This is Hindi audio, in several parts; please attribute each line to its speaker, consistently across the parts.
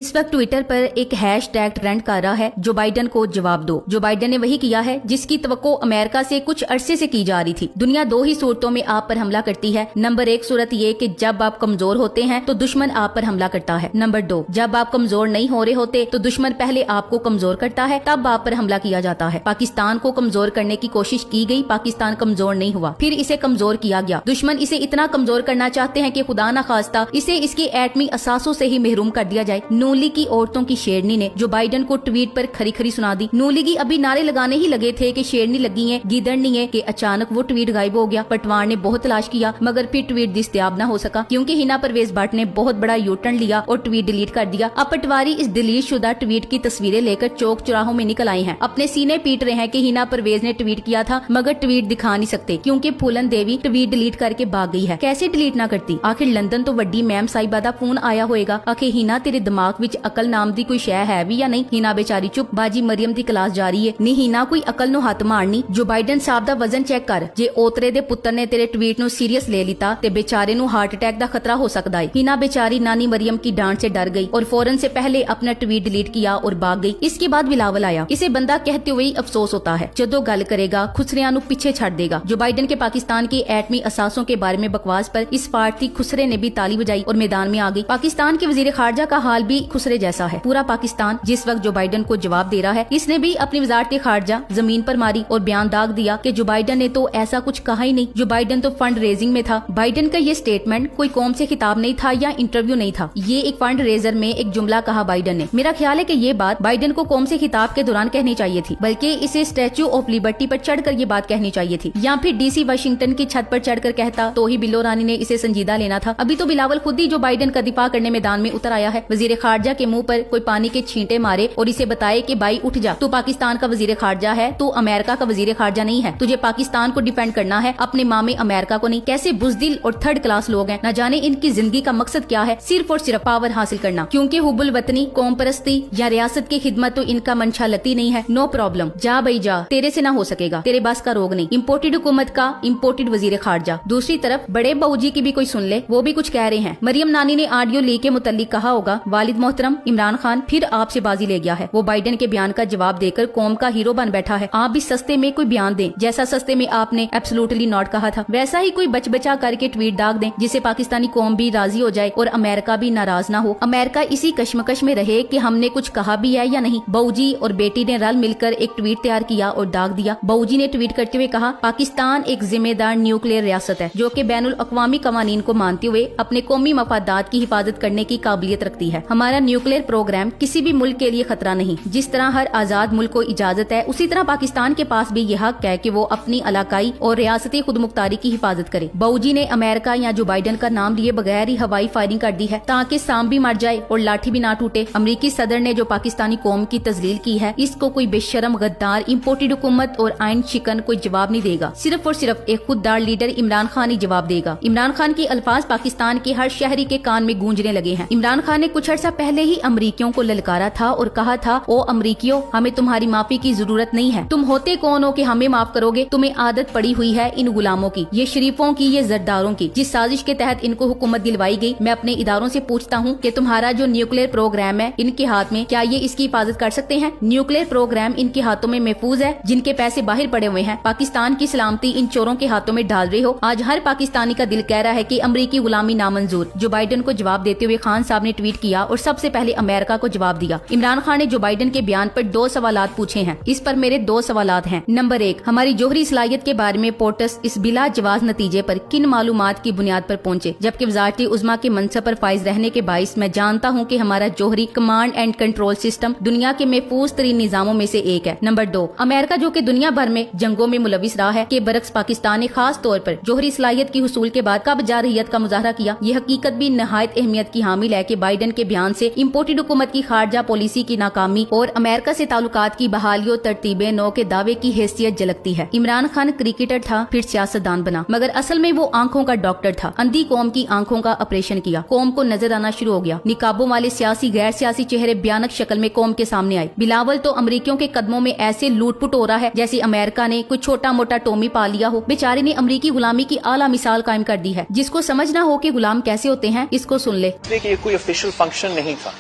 Speaker 1: इस वक्त ट्विटर पर एक हैशटैग ट्रेंड कर रहा है, जो बाइडन को जवाब दो। जो बाइडन ने वही किया है जिसकी तवक्को अमेरिका से कुछ अरसे से की जा रही थी। दुनिया दो ही सूरतों में आप पर हमला करती है। नंबर 1 सूरत ये कि जब आप कमजोर होते हैं तो दुश्मन आप पर हमला करता है। नंबर 2, जब आप कमजोर नहीं हो रहे होते तो दुश्मन पहले आपको कमजोर करता है, तब आप पर हमला किया जाता है। पाकिस्तान को कमजोर करने की कोशिश की गई, पाकिस्तान कमजोर नहीं हुआ, फिर इसे कमजोर किया गया। दुश्मन इसे इतना कमजोर करना चाहते हैं कि खुदा न खास्ता इसे इसके एटमी असासों से ही महरूम कर दिया जाए। नून लीग की औरतों की शेरनी ने जो बाइडन को ट्वीट पर खरी खरी सुना दी। नून लीगी अभी नारे लगाने ही लगे थे कि शेरनी लगी है, गीदड़नी है, कि अचानक वो ट्वीट गायब हो गया। पटवार ने बहुत तलाश किया मगर फिर ट्वीट दस्तयाब न हो सका, क्योंकि हिना परवेज भट्ट ने बहुत बड़ा यूटर्न लिया और ट्वीट डिलीट कर दिया। अब पटवारी इस डिलीट शुदा ट्वीट की तस्वीरें लेकर चौक चौराहों में निकल आए हैं, अपने सीने पीट रहे हैं कि हिना परवेज ने ट्वीट किया था मगर ट्वीट दिखा नहीं सकते क्योंकि फूलन देवी ट्वीट डिलीट करके भाग गई है। कैसे डिलीट ना करती? आखिर लंदन तो वड्डी मैम साहिबा दा फोन आया होएगा, आखिर हिना तेरे दिमाग विच अकल नाम दी कोई शय है भी या नहीं? हिना बेचारी चुप, बाजी मरियम दी क्लास जारी है। नहीं हिना कोई अकल नु हथ मारनी। जो बाइडन साहब दा वजन चेक कर, जे ओतरे दे पुत्र ने तेरे ट्वीट नु सीरियस ले लिता ते बेचारे नु हार्ट अटैक दा खतरा हो सकदा है। हिना बेचारी नानी मरियम की डांट से डर गई और फौरन से पहले अपना ट्वीट डिलीट किया और भाग गई। इसके बाद बिलावल आया। इसे बंदा कहते हुए ही अफसोस होता है, जदों गल करेगा खुसरियां नु पीछे छड़ देगा। जो बाइडन के पाकिस्तान के एटमी असासों के बारे में बकवास पर इस पार्टी खुसरे ने भी ताली बजाई और मैदान में आ गई। पाकिस्तान के वजीर खारजा का हाल भी खुसरे जैसा है। पूरा पाकिस्तान जिस वक्त जो बाइडन को जवाब दे रहा है, इसने भी अपनी वजारत खारजा जमीन पर मारी और बयान दाग दिया कि जो बाइडन ने तो ऐसा कुछ कहा ही नहीं। जो बाइडन तो फंड रेजिंग में था। बाइडन का ये स्टेटमेंट कोई कौम से खिताब नहीं था या इंटरव्यू नहीं था, ये एक फंड रेजर में एक जुमला कहा बाइडन ने। मेरा ख्याल है कि ये बात बाइडन को कौम से खिताब के दौरान कहनी चाहिए थी, बल्कि इसे स्टैच्यू ऑफ लिबर्टी पर चढ़कर ये बात कहनी चाहिए थी, या फिर डीसी वाशिंगटन की छत पर चढ़कर कहता तो ही बिल्लो रानी ने इसे संजीदा लेना था। अभी तो बिलावल खुद ही जो बाइडन का दिफा करने मैदान में उतर आया है। वजीर खारजा के मुंह पर कोई पानी के छींटे मारे और इसे बताए कि भाई उठ जा, तू पाकिस्तान का वजीर खारजा है, तू अमेरिका का वजीर खारजा नहीं है। तुझे पाकिस्तान को डिफेंड करना है, अपने माँ में अमेरिका को नहीं। कैसे बुज़दिल और थर्ड क्लास लोग हैं, न जाने इनकी जिंदगी का मकसद क्या है, सिर्फ और सिर्फ पावर हासिल करना। क्योंकि हुबुल वतनी, कौम परस्ती या रियासत की खिदमत तो इनका मंशा लगती नहीं है। नो प्रॉब्लम, जा भाई जा, तेरे से ना हो सकेगा, तेरे बस का रोग नहीं। इम्पोर्टेड हुकूमत का इम्पोर्टेड वजीर खारजा। दूसरी तरफ बड़े बाऊजी की भी कोई सुन ले, वो भी कुछ कह रहे हैं। मरियम नानी ने ऑडियो लीक के मुतल्लिक कहा होगा, वालिद मोहतरम इमरान खान फिर आपसे बाजी ले गया है। वो बाइडन के बयान का जवाब देकर कौम का हीरो बन बैठा है। आप भी सस्ते में कोई बयान दें, जैसा सस्ते में आपने एब्सोल्युटली नॉट कहा था, वैसा ही कोई बचा करके ट्वीट दाग दें जिसे पाकिस्तानी कौम भी राजी हो जाए और अमेरिका भी नाराज ना हो। अमेरिका इसी कश्मकश में रहे कि हमने कुछ कहा भी है या नहीं। बाऊजी और बेटी ने रल मिलकर एक ट्वीट तैयार किया और दाग दिया। बाऊजी ने ट्वीट करते हुए कहा, पाकिस्तान एक जिम्मेदार न्यूक्लियर रियासत है जो कि बैनुल अक़वामी कवानीन को मानते हुए अपने कौमी मफादात की हिफाजत करने की काबिलियत रखती है। हमारा न्यूक्लियर प्रोग्राम किसी भी मुल्क के लिए खतरा नहीं। जिस तरह हर आजाद मुल्क को इजाजत है, उसी तरह पाकिस्तान के पास भी यह हक है कि वो अपनी इलाकाई और रियासती खुदमुख्तारी की हिफाजत करे। बाऊजी ने अमेरिका या जो बाइडन का नाम लिए बगैर ही हवाई फायरिंग कर दी है ताकि सांप भी मर जाए और लाठी भी ना टूटे। अमरीकी सदर ने जो पाकिस्तानी कौम की तजलील की है, इसको कोई बेशरम गद्दार इम्पोर्टेड हुकूमत और आइन शिकन कोई जवाब नहीं देगा। सिर्फ और सिर्फ एक खुददार लीडर इमरान खान ही जवाब देगा। इमरान खान के अल्फाज पाकिस्तान के हर शहरी के कान में गूंजने लगे हैं। इमरान खान ने कुछ अर्सा पहले ही अमरीकियों को ललकारा था और कहा था, ओ अमरीकियों, हमें तुम्हारी माफी की जरूरत नहीं है। तुम होते कौन हो कि हमें माफ करोगे? तुम्हें आदत पड़ी हुई है इन गुलामों की, ये शरीफों की, ये जरदारों की, जिस साजिश के तहत इनको हुकूमत दिलवाई गई। मैं अपने इदारों से पूछता हूँ कि तुम्हारा जो न्यूक्लियर प्रोग्राम है इनके हाथ में, क्या ये इसकी हिफाजत कर सकते हैं? न्यूक्लियर प्रोग्राम इनके हाथों में महफूज है, जिनके पैसे बाहर पड़े हुए हैं। पाकिस्तान की सलामती इन चोरों के हाथों में डाल रहे हो। आज हर पाकिस्तानी का दिल कह रहा है कि अमरीकी गुलामी नामंजूर। जो बाइडन को जवाब देते हुए खान साहब ने ट्वीट किया और सबसे पहले अमेरिका को जवाब दिया। इमरान खान ने जो बाइडन के बयान पर 2 सवालात पूछे हैं। इस पर मेरे 2 सवालात हैं। नंबर 1, हमारी जोहरी सलाहियत के बारे में पोर्टस इस बिला जवाज नतीजे पर किन मालूमात की बुनियाद पर पहुंचे, जबकि वजारती उज़्मा के मनसब पर फाइज रहने के बाइस मैं जानता हूं कि हमारा जोहरी कमांड एंड कंट्रोल सिस्टम दुनिया के महफूज तरीन निजामों में से एक है। नंबर 2, अमेरिका जो कि दुनिया भर में जंगों में मुलविस रहा है, के बरक्स पाकिस्तान ने खास तौर पर जोहरी सलाहियत की हुसूल के बाद कब जारहियत का मुजाहरा किया। ये हकीकत भी नहायत अहमियत की हामिल है कि बाइडन के बयान से इम्पोर्टेड हुकूमत की खारजा पॉलिसी की नाकामी और अमेरिका से ताल्लुकात की बहाली और तरतीबे नौ के दावे की हैसियत झलकती है। इमरान खान क्रिकेटर था, फिर सियासतदान बना, मगर असल में वो आंखों का डॉक्टर था। अंधी कौम की आंखों का ऑपरेशन किया, कौम को नजर आना शुरू हो गया। निकाबों वाले सियासी गैर सियासी चेहरे भयानक शक्ल में कौम के सामने आए। बिलावल तो अमरीकियों के कदमों में ऐसे लूटपुट हो रहा है जैसे अमेरिका ने कोई छोटा मोटा टोमी पा लिया हो। बेचारे ने अमरीकी गुलामी की आला मिसाल कायम कर दी है। जिसको समझना हो कि गुलाम कैसे होते हैं, इसको सुन ले।
Speaker 2: ये कोई ऑफिशियल फंक्शन नहीं था,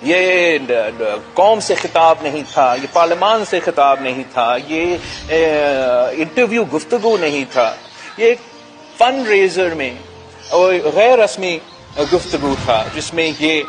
Speaker 2: ये कौम से खिताब नहीं था, ये पार्लियामान से खिताब नहीं था, ये इंटरव्यू गुफ्तगू नहीं था, ये फंड रेजर में और गैर रस्मी गुफ्तगू था जिसमें ये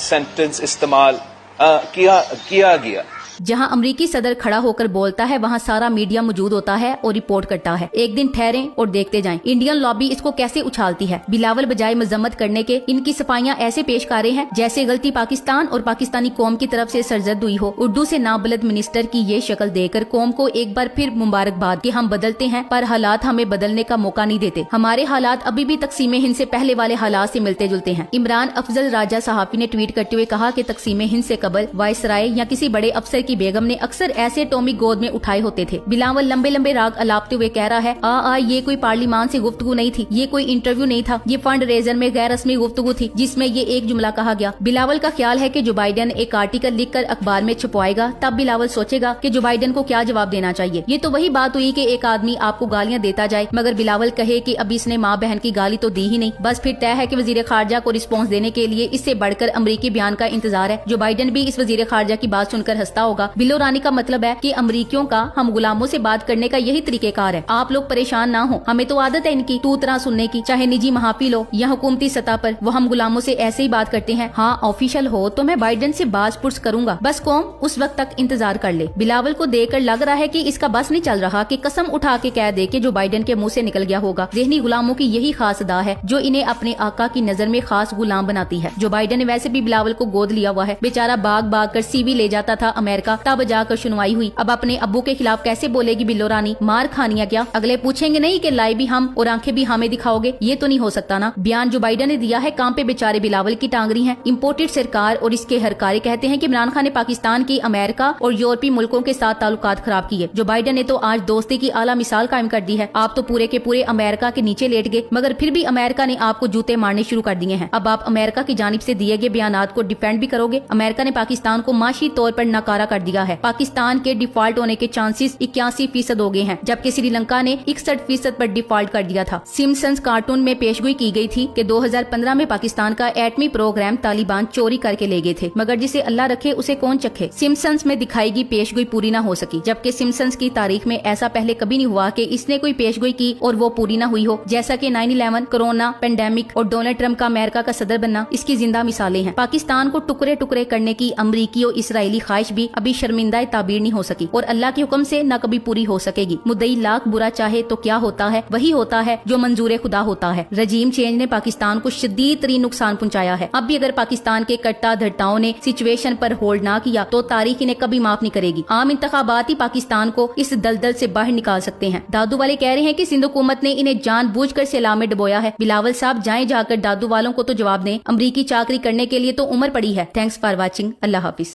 Speaker 2: सेंटेंस इस्तेमाल किया गया।
Speaker 1: जहां अमरीकी सदर खड़ा होकर बोलता है वहां सारा मीडिया मौजूद होता है और रिपोर्ट करता है। एक दिन ठहरें और देखते जाएं इंडियन लॉबी इसको कैसे उछालती है। बिलावल बजाय मजम्मत करने के इनकी सफाइयां ऐसे पेश कर रहे हैं जैसे गलती पाकिस्तान और पाकिस्तानी कौम की तरफ से सरजद हुई हो। उर्दू से नाबलद मिनिस्टर की ये शक्ल देकर कौम को एक बार फिर मुबारकबाद कि हम बदलते हैं पर हालात हमें बदलने का मौका नहीं देते। हमारे हालात अभी भी तकसीम हिंद से पहले वाले हालात से मिलते जुलते हैं। इमरान अफजल राजा सहाफी ने ट्वीट करते हुए कहा कि तकसीम हिंद से कबल वायसराय या किसी बड़े अफसर की बेगम ने अक्सर ऐसे टॉमी गोद में उठाए होते थे। बिलावल लंबे लंबे राग अलापते हुए कह रहा है ये कोई पार्लियामान से गुफ्तगू नहीं थी, ये कोई इंटरव्यू नहीं था, ये फंड रेजर में गैर रस्मी गुफ्तगू थी जिसमें ये एक जुमला कहा गया। बिलावल का ख्याल है कि जो बाइडेन एक आर्टिकल लिखकर अखबार में छपवाएगा तब बिलावल सोचेगा कि जो बाइडेन को क्या जवाब देना चाहिए। ये तो वही बात हुई कि एक आदमी आपको गालियां देता जाए मगर बिलावल कहे कि अभी इसने माँ बहन की गाली तो दी ही नहीं। बस फिर तय है कि वजीर खारजा को रिस्पॉन्स देने के लिए इससे बढ़कर अमरीकी बयान का इंतजार है। जो बाइडेन भी इस वजीर खारजा की बात सुनकर हंसता होगा। बिलो रानी का मतलब है कि अमरीकियों का हम गुलामों से बात करने का यही तरीकेकार है। आप लोग परेशान ना हो, हमें तो आदत है इनकी तू तरह सुनने की, चाहे निजी महाफिल हो या हुकूमती सतह पर, वो हम गुलामों से ऐसे ही बात करते हैं। हाँ ऑफिशियल हो तो मैं बाइडेन से बाज पुर्स करूंगा, बस कौम उस वक्त तक इंतजार कर ले। बिलावल को देखकर लग रहा है कि इसका बस नहीं चल रहा कि कसम उठा के कह दे कि जो बाइडेन के मुंह से निकल गया होगा। ज़हनी गुलामों की यही खास अदा है जो इन्हें अपने आका की नजर में खास गुलाम बनाती है। जो बाइडेन ने वैसे भी बिलावल को गोद लिया हुआ है, बेचारा भाग भाग कर सीवी ले जाता था अमेरिका, तब जाकर सुनवाई हुई। अब अपने अब्बू के खिलाफ कैसे बोलेगी बिल्लो रानी, मार खानिया क्या? अगले पूछेंगे नहीं कि लाई भी हम और आंखें भी हमें दिखाओगे, ये तो नहीं हो सकता ना। बयान जो बाइडेन ने दिया है काम पे बेचारे बिलावल की टांगरी है। इम्पोर्टेड सरकार और इसके हरकारी कहते हैं कि इमरान खान ने पाकिस्तान की अमेरिका और यूरोपीय मुल्कों के साथ ताल्लुकात खराब किए। जो बाइडेन ने तो आज दोस्ती की आला मिसाल कायम कर दी है। आप तो पूरे के पूरे अमेरिका के नीचे लेट गए मगर फिर भी अमेरिका ने आपको जूते मारने शुरू कर दिए हैं। अब आप अमेरिका की जानिब से दिए गए बयानात को डिफेंड भी करोगे। अमेरिका ने पाकिस्तान को माशी तौर पर नकारा कर दिया है। पाकिस्तान के डिफॉल्ट होने के चांसेस 81% हो गए हैं जबकि श्रीलंका ने 61% पर डिफॉल्ट कर दिया था। सिम्पसंस कार्टून में पेशगोई की गई थी कि 2015 में पाकिस्तान का एटमी प्रोग्राम तालिबान चोरी करके ले गए थे मगर जिसे अल्लाह रखे उसे कौन चखे। सिम्पसंस में दिखाई गई पेशगोई पूरी न हो सकी जबकि सिम्पसंस की तारीख में ऐसा पहले कभी नहीं हुआ कि इसने कोई पेशगोई की और वो पूरी न हुई हो। जैसा कि 9/11, कोरोना, पेंडेमिक और डोनाल्ड ट्रंप का अमेरिका का सदर बनना इसकी जिंदा मिसालें हैं। पाकिस्तान को टुकड़े टुकड़े करने की अमरीकी और इसराइली ख्वाहिश भी अभी शर्मिंदा ताबीर नहीं हो सकी और अल्लाह के हुक्म से न कभी पूरी हो सकेगी। मुद्दई लाख बुरा चाहे तो क्या होता है, वही होता है जो मंजूर खुदा होता है। रजीम चेंज ने पाकिस्तान को शदीद तरीन नुकसान पहुंचाया है। अब भी अगर पाकिस्तान के कट्टा धड़ताओं ने सिचुएशन पर होल्ड ना किया तो तारीख इन्हें कभी माफ नहीं करेगी। आम इंतखाबात ही पाकिस्तान को इस दलदल से बाहर निकाल सकते हैं। दादू वाले कह रहे हैं कि सिंध हुकूमत ने इन्हें जानबूझकर सैलाब में डुबोया है। बिलावल साहब जाएं जाकर दादू वालों को तो जवाब दें। अमरीकी चाकरी करने के लिए तो उम्र पड़ी है। Thanks for watching. Allah Hafiz.